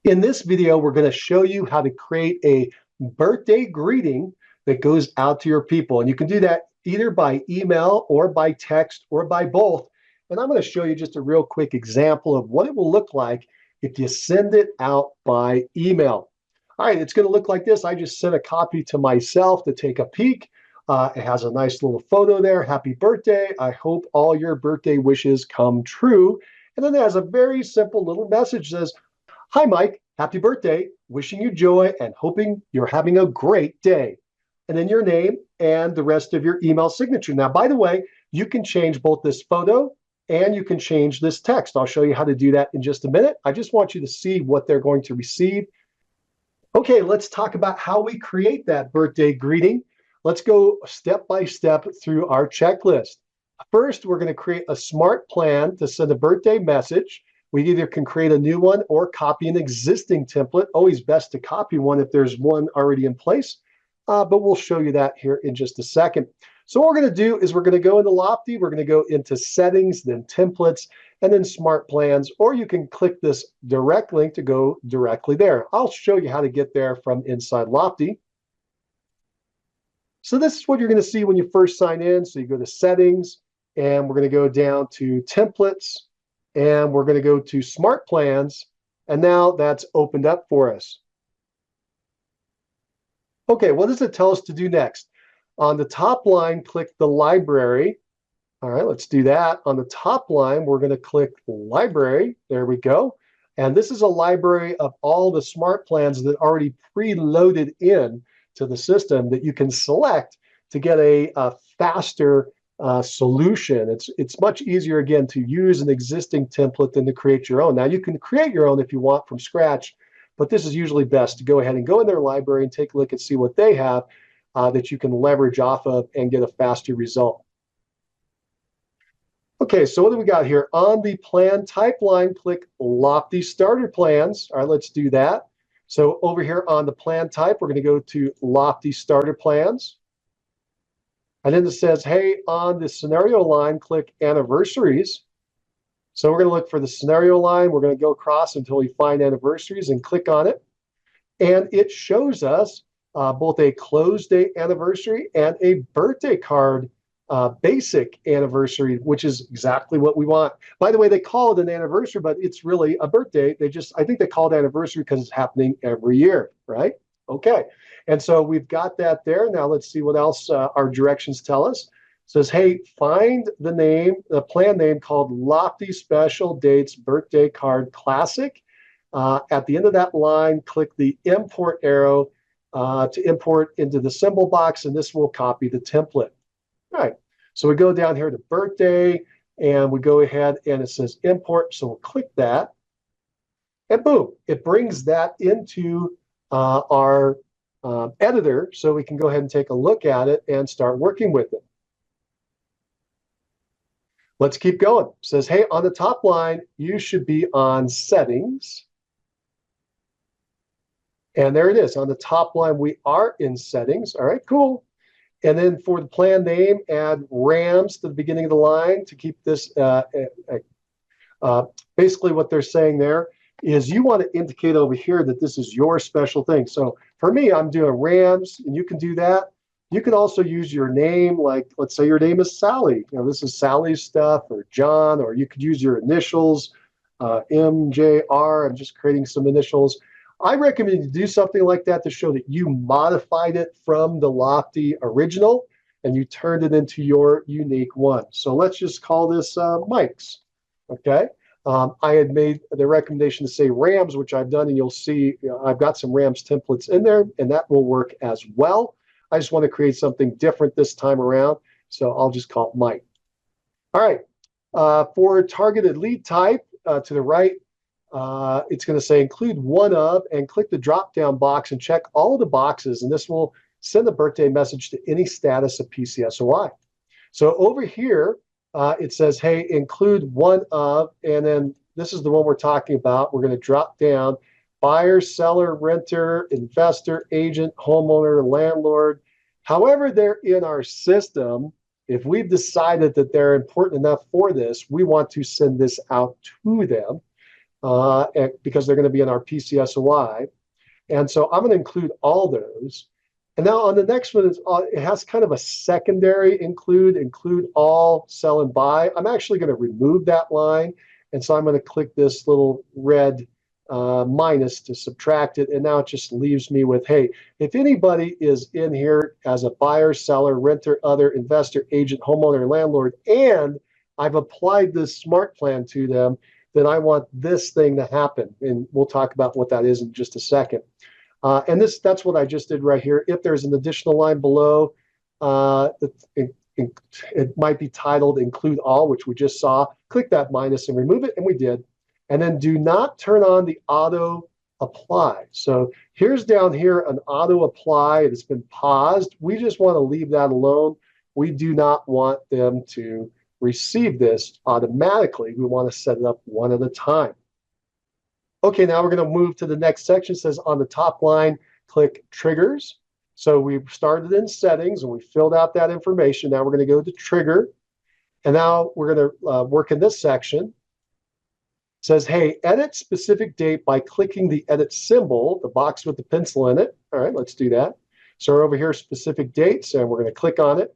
In this video, we're going to show you how to create a birthday greeting that goes out to your people. And you can do that either by email or by text or by both. And I'm going to show you just a real quick example of what it will look like if you send it out by email. All right, it's going to look like this. I just sent a copy to myself to take a peek. It has a nice little photo there. Happy birthday. I hope all your birthday wishes come true. And then it has a very simple little message that says, "Hi, Mike. Happy birthday. Wishing you joy and hoping you're having a great day." And then your name and the rest of your email signature. Now, by the way, you can change both this photo and you can change this text. I'll show you how to do that in just a minute. I just want you to see what they're going to receive. Okay, let's talk about how we create that birthday greeting. Let's go step by step through our checklist. First, we're going to create a smart plan to send a birthday message. We either can create a new one or copy an existing template. Always best to copy one if there's one already in place, but we'll show you that here in just a second. So what we're going to do is we're going to go into Lofty, we're going to go into settings, then templates, and then smart plans, or you can click this direct link to go directly there. I'll show you how to get there from inside Lofty. So this is what you're going to see when you first sign in. So you go to settings, and we're going to go down to templates, and we're going to go to smart plans, and now that's opened up for us. Okay, what does it tell us to do next? On the top line, click the library. All right, let's do that. On the top line, we're going to click library. There we go. And this is a library of all the smart plans that are already preloaded in to the system that you can select to get a faster solution. It's much easier, again, to use an existing template than to create your own. Now, you can create your own if you want from scratch, but this is usually best to go ahead and go in their library and take a look and see what they have that you can leverage off of and get a faster result. Okay, so what do we got here? On the plan type line, click Lofty Starter Plans. All right, let's do that. So over here on the plan type, we're going to go to Lofty Starter Plans. And then it says, hey, on the scenario line, click Anniversaries. So we're going to look for the scenario line. We're going to go across until we find Anniversaries and click on it. And it shows us both a close date anniversary and a birthday card basic anniversary, which is exactly what we want. By the way, they call it an anniversary, but it's really a birthday. I think they call it anniversary because it's happening every year, right? Okay. And so we've got that there. Now let's see what else our directions tell us. It says, hey, find the plan name called Lofty Special Dates Birthday Card Classic. At the end of that line, click the import arrow to import into the symbol box, and this will copy the template. All right, so we go down here to birthday, and we go ahead and it says import, so we'll click that, and boom, it brings that into our editor, so we can go ahead and take a look at it and start working with it. Let's keep going. It says, hey, on the top line, you should be on settings. And there it is. On the top line, we are in settings. All right, cool. And then for the plan name, add RAMS to the beginning of the line to keep this. Basically, what they're saying there is you want to indicate over here that this is your special thing. So for me, I'm doing RAMS, and you can do that. You can also use your name, like let's say your name is Sally. You know, this is Sally's stuff, or John, or you could use your initials, MJR. I'm just creating some initials. I recommend you do something like that to show that you modified it from the Lofty original and you turned it into your unique one. So let's just call this Mike's. Okay. I had made the recommendation to say RAMS, which I've done, and you'll see I've got some RAMS templates in there, and that will work as well. I just want to create something different this time around, so I'll just call it Mike. All right. For targeted lead type, to the right, it's going to say include one of, and click the drop-down box and check all of the boxes, and this will send a birthday message to any status of PCSOI. So over here, it says, hey, include one of, and then this is the one we're talking about. We're going to drop down buyer, seller, renter, investor, agent, homeowner, landlord. However they're in our system, if we've decided that they're important enough for this, we want to send this out to them. because they're going to be in our PCSOI. And so I'm going to include all those. And now on the next one, it has kind of a secondary include all, sell, and buy. I'm actually going to remove that line. And so I'm going to click this little red minus to subtract it. And now it just leaves me with, hey, if anybody is in here as a buyer, seller, renter, other, investor, agent, homeowner, landlord, and I've applied this smart plan to them, then I want this thing to happen. And we'll talk about what that is in just a second. And that's what I just did right here. If there's an additional line below, it might be titled include all, which we just saw. Click that minus and remove it, and we did. And then do not turn on the auto apply. So here's down here an auto apply. It's been paused. We just want to leave that alone. We do not want them to receive this automatically. We want to set it up one at a time. Okay, now we're going to move to the next section. It says on the top line, click triggers. So we started in settings and we filled out that information. Now we're going to go to trigger. And now we're going to work in this section. It says, hey, edit specific date by clicking the edit symbol, the box with the pencil in it. All right, let's do that. So we're over here, specific dates, and we're going to click on it.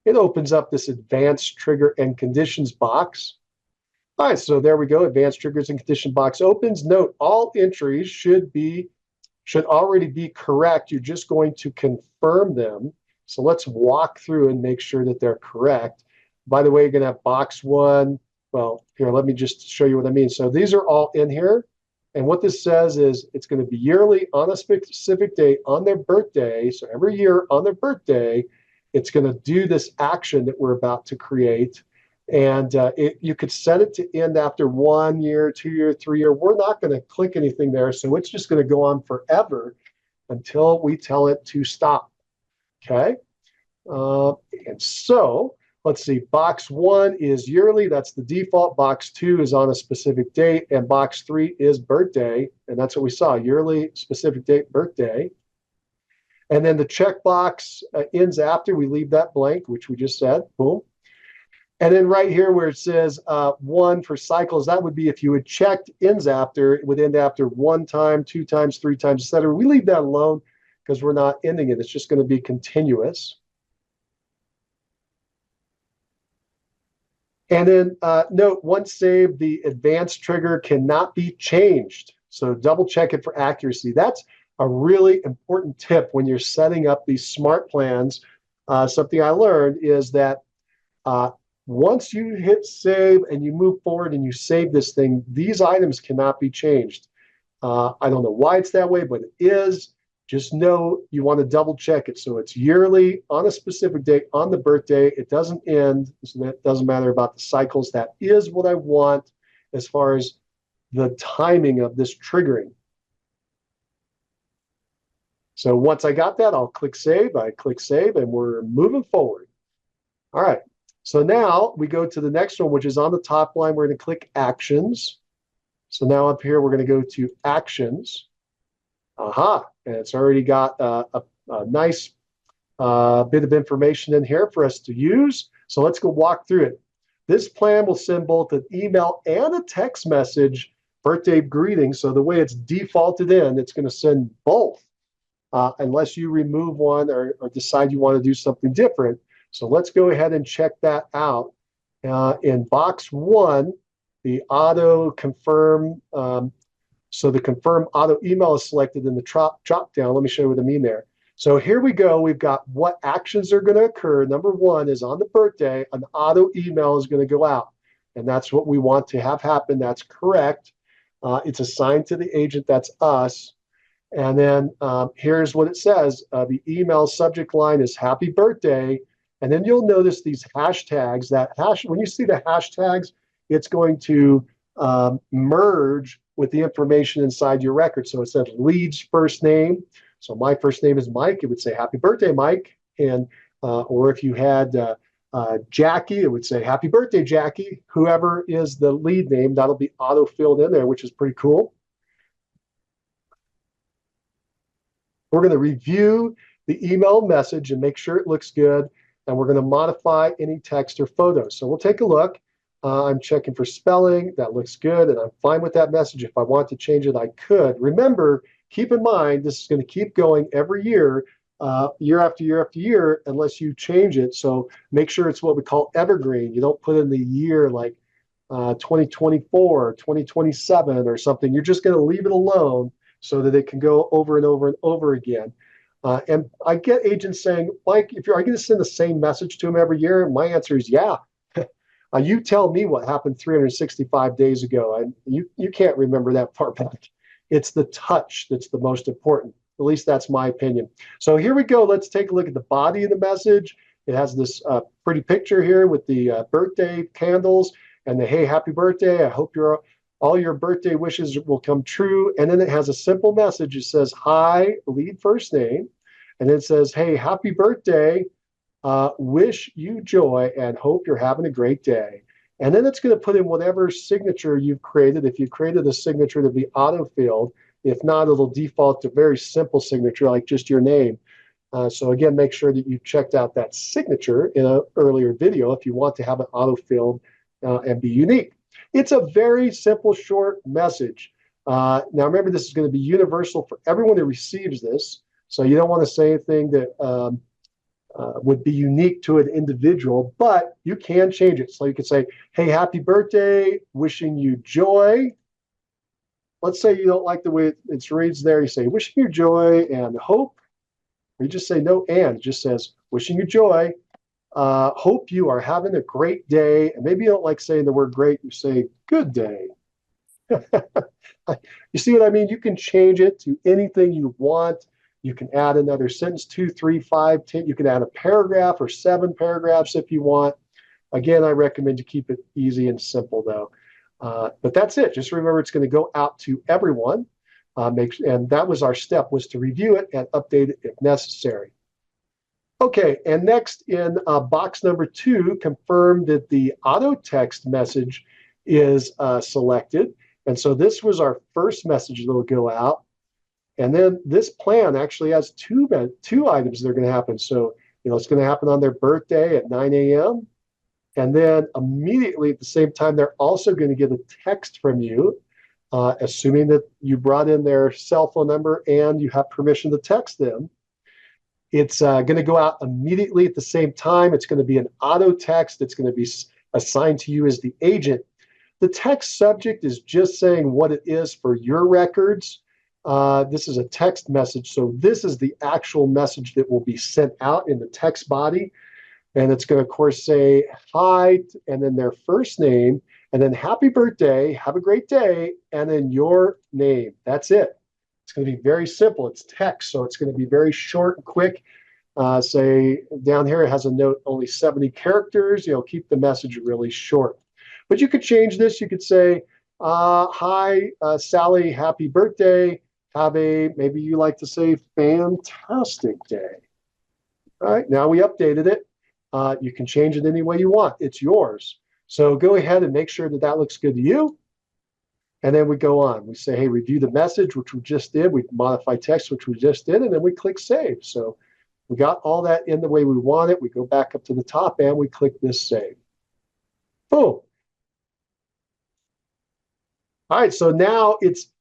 It opens up this advanced trigger and conditions box. All right, so there we go. Advanced triggers and condition box opens. Note, all entries should already be correct. You're just going to confirm them. So let's walk through and make sure that they're correct. By the way, you're going to have box one. Well, here, let me just show you what I mean. So these are all in here. And what this says is it's going to be yearly on a specific date on their birthday. So every year on their birthday, it's going to do this action that we're about to create. And you could set it to end after 1 year, 2 year, 3 year. We're not going to click anything there. So it's just going to go on forever until we tell it to stop. Okay. And so let's see. Box one is yearly. That's the default. Box two is on a specific date. And box three is birthday. And that's what we saw. Yearly, specific date, birthday. And then the checkbox ends after. We leave that blank, which we just said. Boom. And then right here where it says 1 for cycles, that would be if you had checked ends after, it would end after 1 time, 2 times, 3 times, etc. We leave that alone because we're not ending it. It's just going to be continuous. And then note, once saved, the advanced trigger cannot be changed. So double check it for accuracy. That's a really important tip when you're setting up these smart plans. Something I learned is that once you hit save and you move forward and you save this thing, these items cannot be changed. I don't know why it's that way, but it is. Just know you want to double check it. So it's yearly on a specific date on the birthday. It doesn't end. So that doesn't matter about the cycles. That is what I want as far as the timing of this triggering. So once I got that, I'll click save. I click save and we're moving forward. All right. So now we go to the next one, which is on the top line. We're going to click actions. So now up here, we're going to go to actions. Aha, and it's already got a nice bit of information in here for us to use. So let's go walk through it. This plan will send both an email and a text message birthday greeting. So the way it's defaulted in, it's going to send both unless you remove one or decide you want to do something different. So let's go ahead and check that out. In box one, the auto confirm. So the confirm auto email is selected in the drop down. Let me show you what I mean there. So here we go. We've got what actions are going to occur. Number one is on the birthday, an auto email is going to go out. And that's what we want to have happen. That's correct. It's assigned to the agent. That's us. And then here's what it says. The email subject line is happy birthday. And then you'll notice these hashtags. When you see the hashtags, it's going to merge with the information inside your record. So it says lead's first name. So my first name is Mike. It would say happy birthday, Mike. And or if you had Jackie, it would say happy birthday, Jackie. Whoever is the lead name, that'll be auto filled in there, which is pretty cool. We're going to review the email message and make sure it looks good. And we're going to modify any text or photos. So we'll take a look. I'm checking for spelling. That looks good, and I'm fine with that message. If I want to change it, I could. Remember, keep in mind, this is going to keep going every year, year after year after year, unless you change it. So make sure it's what we call evergreen. You don't put in the year like 2024, 2027 or something. You're just going to leave it alone so that it can go over and over and over again. And I get agents saying, Mike, if you're going to send the same message to them every year, my answer is yeah. You tell me what happened 365 days ago, and you can't remember that far back. It's the touch that's the most important. At least that's my opinion. So here we go. Let's take a look at the body of the message. It has this pretty picture here with the birthday candles and the hey, happy birthday. I hope all your birthday wishes will come true. And then it has a simple message. It says, hi, lead first name. And then it says, hey, happy birthday. Wish you joy and hope you're having a great day. And then it's going to put in whatever signature you've created. If you created a signature to be auto-filled, if not, it'll default to very simple signature like just your name. So again, make sure that you've checked out that signature in an earlier video if you want to have it auto-filled and be unique. It's a very simple, short message. Now remember, this is going to be universal for everyone who receives this. So you don't want to say anything that would be unique to an individual, but you can change it. So you could say, hey, happy birthday, wishing you joy. Let's say you don't like the way it reads there. You say, wishing you joy and hope. Or you just say no and. It just says, wishing you joy. Hope you are having a great day. And maybe you don't like saying the word great. You say, good day. You see what I mean? You can change it to anything you want. You can add another sentence, 2, 3, 5, 10. You can add a paragraph or 7 paragraphs if you want. Again, I recommend you keep it easy and simple, though. But that's it. Just remember, it's going to go out to everyone. And that was our step, was to review it and update it if necessary. Okay, and next in box number 2, confirm that the auto text message is selected. And so this was our first message that will go out. And then this plan actually has two items that are going to happen. So, it's going to happen on their birthday at 9 a.m. And then immediately at the same time, they're also going to get a text from you, assuming that you brought in their cell phone number and you have permission to text them. It's going to go out immediately at the same time. It's going to be an auto text. It's going to be assigned to you as the agent. The text subject is just saying what it is for your records. This is a text message, so this is the actual message that will be sent out in the text body. And it's going to, of course, say hi, and then their first name, and then happy birthday, have a great day, and then your name. That's it. It's going to be very simple. It's text, so it's going to be very short and quick. Say down here, it has a note, only 70 characters. Keep the message really short. But you could change this. You could say, hi, Sally, happy birthday. Maybe you like to say fantastic day. All right, now we updated it. You can change it any way you want. It's yours. So go ahead and make sure that that looks good to you. And then we go on. We say, hey, review the message, which we just did. We modify text, which we just did. And then we click save. So we got all that in the way we want it. We go back up to the top and we click this save. Boom. All right, so now it's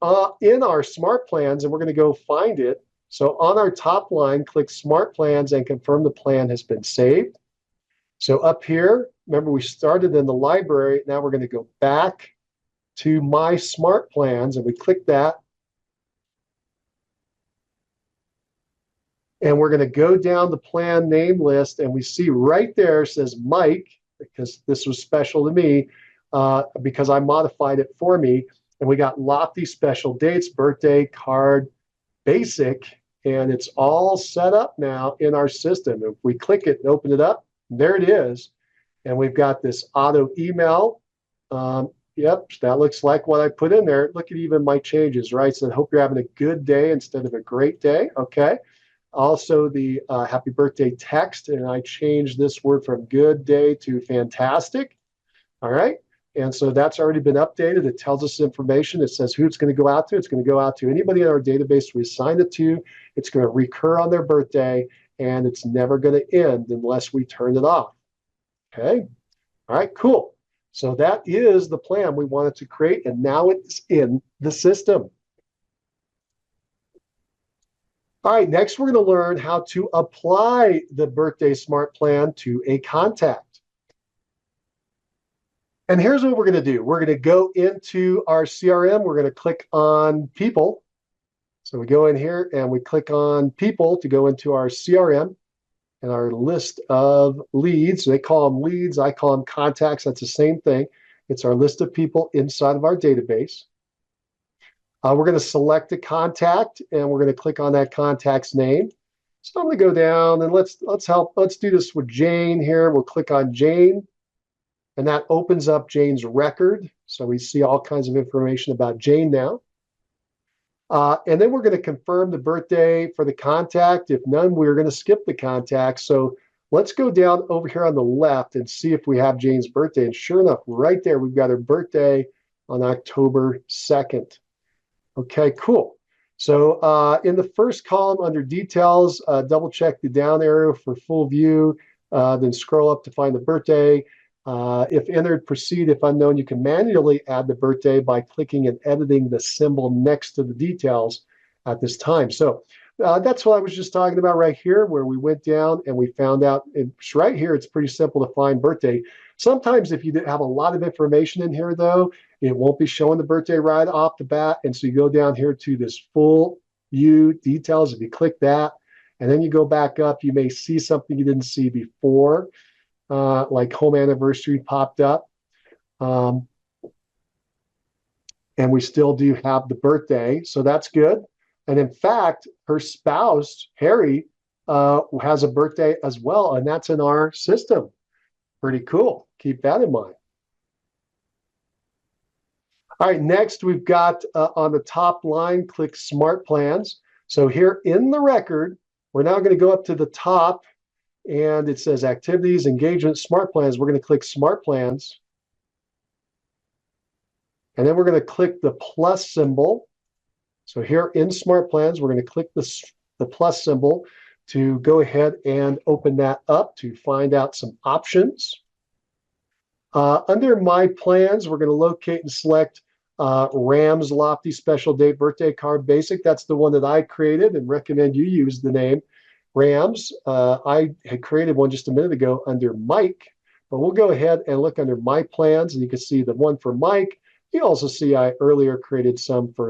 in our smart plans, and we're going to go find it. So on our top line, click smart plans and confirm the plan has been saved. So up here, remember we started in the library. Now we're going to go back to my smart plans, and we click that. And we're going to go down the plan name list, and we see right there says Mike, because this was special to me. Because I modified it for me. And we got lofty special dates, birthday, card, basic, and it's all set up now in our system. If we click it and open it up, there it is. And we've got this auto email. Yep, that looks like what I put in there. Look at even my changes, right? So I hope you're having a good day instead of a great day. Okay. Also the happy birthday text, and I changed this word from good day to fantastic. All right. And so that's already been updated. It tells us information. It says who it's going to go out to. It's going to go out to anybody in our database we assigned it to. It's going to recur on their birthday, and it's never going to end unless we turn it off. Okay? All right, cool. So that is the plan we wanted to create, and now it's in the system. All right, next we're going to learn how to apply the birthday smart plan to a contact. And here's what we're going to do. We're going to go into our CRM. We're going to click on people. So we go in here and we click on people to go into our CRM and our list of leads. They call them leads. I call them contacts. That's the same thing. It's our list of people inside of our database. We're going to select a contact and we're going to click on that contact's name. So I'm going to go down and let's do this with Jane here. We'll click on Jane. And that opens up Jane's record. So we see all kinds of information about Jane now. And then we're going to confirm the birthday for the contact. If none, we're going to skip the contact. So let's go down over here on the left and see if we have Jane's birthday. And sure enough, right there, we've got her birthday on October 2nd. Okay, cool. So in the first column under details, double check the down arrow for full view, then scroll up to find the birthday. If entered, proceed. If unknown, you can manually add the birthday by clicking and editing the symbol next to the details at this time. So that's what I was just talking about right here, where we went down and we found out it's right here. It's pretty simple to find birthday. Sometimes if you have a lot of information in here, though, it won't be showing the birthday right off the bat. And so you go down here to this full view details. If you click that and then you go back up, you may see something you didn't see before. Like home anniversary popped up. And we still do have the birthday, so that's good. And in fact, her spouse, Harry, has a birthday as well, and that's in our system. Pretty cool. Keep that in mind. All right, next we've got on the top line, click Smart Plans. So here in the record, we're now going to go up to the top and it says activities, engagement, smart plans. We're going to click smart plans. And then we're going to click the plus symbol. So here in smart plans, we're going to click the plus symbol to go ahead and open that up to find out some options. Under my plans, we're going to locate and select RAMS Lofty Special Date Birthday Card Basic. That's the one that I created and recommend you use the name RAMS. I had created one just a minute ago under Mike, but we'll go ahead and look under my plans and you can see the one for Mike. You also see I earlier created some for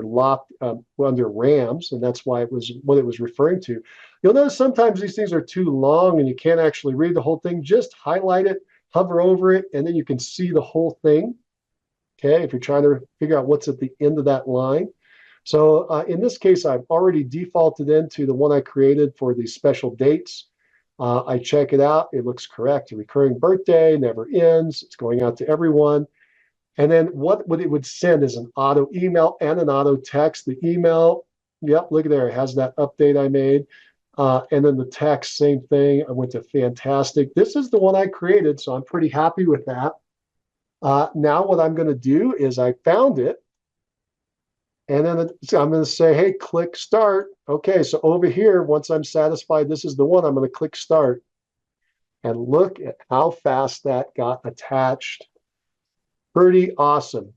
under RAMS, and that's why it was what it was referring to. You'll notice sometimes these things are too long and you can't actually read the whole thing. Just highlight it, hover over it, and then you can see the whole thing. Okay, if you're trying to figure out what's at the end of that line. So in this case, I've already defaulted into the one I created for the special dates. I check it out. It looks correct. A recurring birthday never ends. It's going out to everyone. And then what it would send is an auto email and an auto text. The email, yep, look there. It has that update I made. And then the text, same thing. I went to fantastic. This is the one I created, so I'm pretty happy with that. Now what I'm going to do is I found it. And then I'm going to say, hey, click start. Okay, so over here, once I'm satisfied this is the one, I'm going to click start. And look at how fast that got attached. Pretty awesome.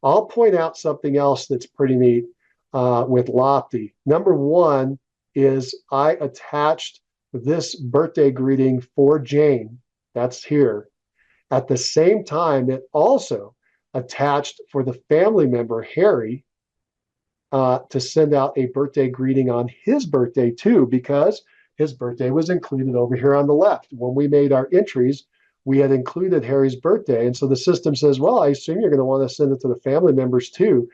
I'll point out something else that's pretty neat with Lofty. Number one is I attached this birthday greeting for Jane. That's here. At the same time, it also attached for the family member, Harry, to send out a birthday greeting on his birthday too, because his birthday was included over here on the left. When we made our entries, we had included Harry's birthday. And so the system says, well, I assume you're going to want to send it to the family members too,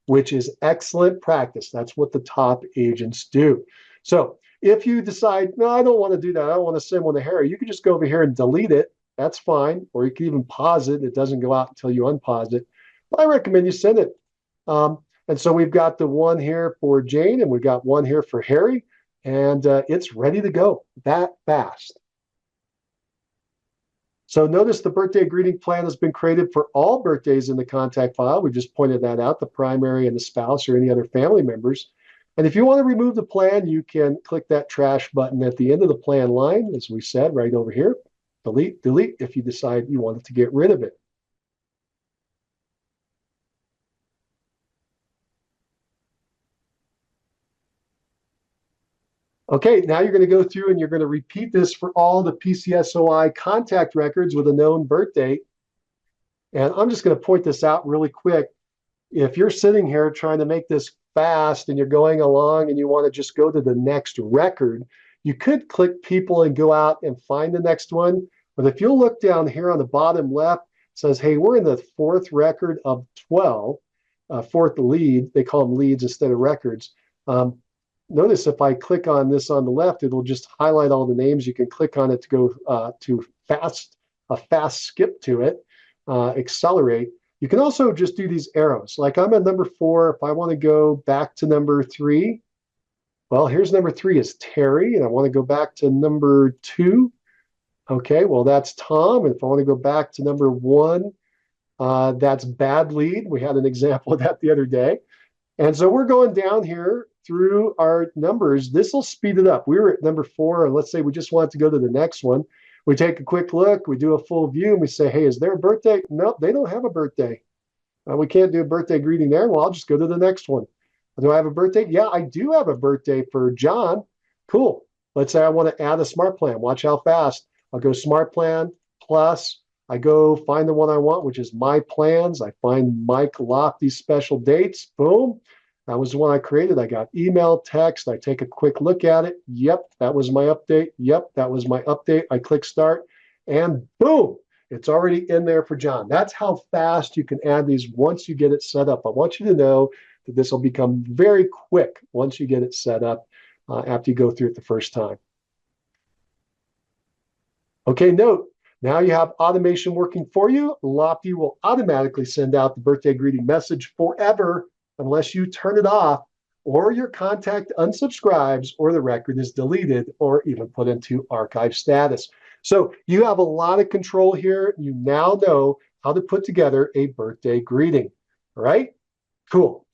which is excellent practice. That's what the top agents do. So if you decide, no, I don't want to do that, I don't want to send one to Harry, you can just go over here and delete it. That's fine. Or you can even pause it. It doesn't go out until you unpause it. But I recommend you send it. And so we've got the one here for Jane, and we've got one here for Harry, and it's ready to go that fast. So notice the birthday greeting plan has been created for all birthdays in the contact file. We just pointed that out, the primary and the spouse or any other family members. And if you want to remove the plan, you can click that trash button at the end of the plan line, as we said, right over here. Delete, delete if you decide you wanted to get rid of it. Okay, now you're going to go through and you're going to repeat this for all the PCSOI contact records with a known birth date. And I'm just going to point this out really quick. If you're sitting here trying to make this fast and you're going along and you want to just go to the next record, you could click people and go out and find the next one. But if you'll look down here on the bottom left, it says, hey, we're in the fourth record of 12, fourth lead. They call them leads instead of records. Notice if I click on this on the left, it'll just highlight all the names. You can click on it to go to a fast skip to it, accelerate. You can also just do these arrows. Like I'm at number 4. If I want to go back to number 3, well, here's number 3 is Terry, and I want to go back to number 2. Okay, well, that's Tom. And if I want to go back to number 1, that's Bad Lead. We had an example of that the other day. And so we're going down here through our numbers. This will speed it up. We were at number 4, and let's say we just want to go to the next one. We take a quick look, we do a full view, and we say, hey, is there a birthday? Nope, they don't have a birthday. We can't do a birthday greeting there. Well, I'll just go to the next one. Do I have a birthday? Yeah, I do have a birthday for John. Cool. Let's say I want to add a smart plan. Watch how fast. I'll go smart plan plus. I go find the one I want, which is my plans. I find Mike Lofty's special dates. Boom. That was the one I created. I got email, text. I take a quick look at it. Yep, that was my update. Yep, that was my update. I click start and boom, it's already in there for John. That's how fast you can add these once you get it set up. I want you to know that this will become very quick once you get it set up after you go through it the first time. Okay, note, now you have automation working for you. Lofty will automatically send out the birthday greeting message forever unless you turn it off or your contact unsubscribes or the record is deleted or even put into archive status. So you have a lot of control here. You now know how to put together a birthday greeting. All right, cool.